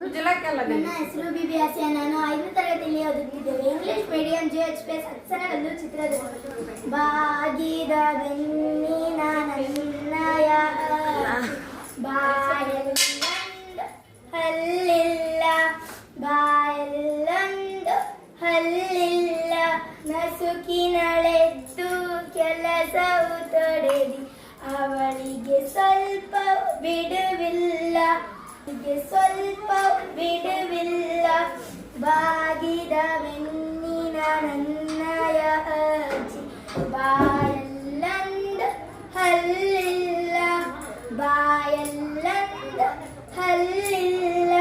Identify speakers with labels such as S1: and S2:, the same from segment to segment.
S1: ನನ್ನ ಹೆಸರು ಬಿಬಿ ಆಸಿಯಾ. ನಾನು 5ನೇ ತರಗತಿಯಲ್ಲಿ ಓದುತ್ತಿದ್ದೇವೆ. English medium JHPS Aksharagallu Chitradurga. ಬಾಗಿದ ಬೆನ್ನಿನ ನನ್ನಯ ಬಾಯಲ್ಲೊಂದು ಹಲ್ಲಿಲ್ಲ, ಬಾಯಲ್ಲೊಂದು ಹಲ್ಲಿಲ್ಲ, ನಸುಕಿನಳೆದ್ದು ಕೆಲಸವು ತೊಡೆದಿ ಅವಳಿಗೆ ಸ್ವಲ್ಪ ಬಿಡುವಿಲ್ಲ, ಸ್ವಲ್ಪ ಬಿಡುವಿಲ್ಲ. ಬಾಗಿದ ಬೆನ್ನಿನ ನನ್ನಯ ಅಜ್ಜಿ ಬಾಯಲ್ಲೊಂದು ಹಲ್ಲಿಲ್ಲ, ಬಾಯಲ್ಲೊಂದು ಹಲ್ಲಿಲ್ಲ.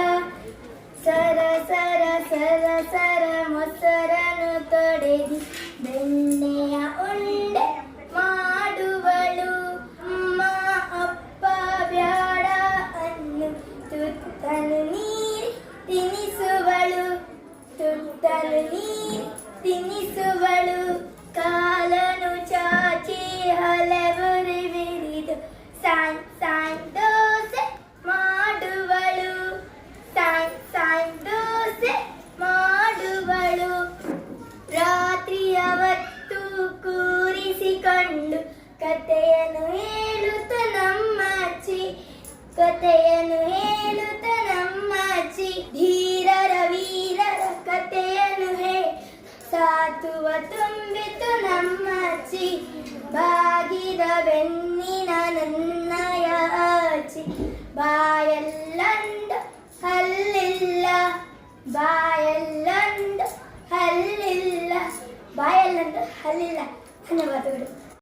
S1: ಸರ ಸರ ಸರ ಸರ ಮೊಸರನು ತೊಡೆದಿ ಬೆಣ್ಣೆಯ ಉಂಡೆ ಮಾಡುವಳು. ಅಮ್ಮ ಅಪ್ಪ ಬ್ಯಾಡ ಅನ್ನು ತುತ್ತನು ನೀರಿ ತಿನಿಸುವಳು, ತುತ್ತನು ನೀರಿ ತಿನಿಸುವಳು. ಕಾಲನು ಚಾಚಿ ಹಲವುರಿ ಬಿರಿದು ಸಾಯ್ ಸಾಯ್ ದೋಸೆ ಮಾಡುವಳು, ಸಾಯ್ ಸಾಯ್ ದೋಸೆ ಮಾಡುವಳು. ರಾತ್ರಿಯ ಹೊತ್ತು ಕೂರಿಸಿಕೊಂಡು ಕಥೆಯನ್ನು ಹೇಳುತ್ತ ನಮ್ಮ ಅಜ್ಜಿ, ಕಥೆಯನ್ನು ಹೇಳುತ್ತ ನಮ್ಮ ಅಜ್ಜಿ. ಧೀರರ ವೀರರ ಕಥೆಯನ್ನು ಸಾತುವ ತುಂಬಿತು ನಮ್ಮ ಅಜ್ಜಿ. ಬಾಗಿದ ಬೆನ್ನಿನ ನನ್ನಯ ಅಜ್ಜಿ ಬಾಯಲ್ಲೊಂದು ಹಲ್ಲಿಲ್ಲ, ಬಾಯಲ್ಲೊಂದು ಹಲ್ಲಿಲ್ಲ, ಬಾಯಲ್ಲೊಂದು ಹಲ್ಲಿಲ್ಲ. ಧನ್ಯವಾದಗಳು.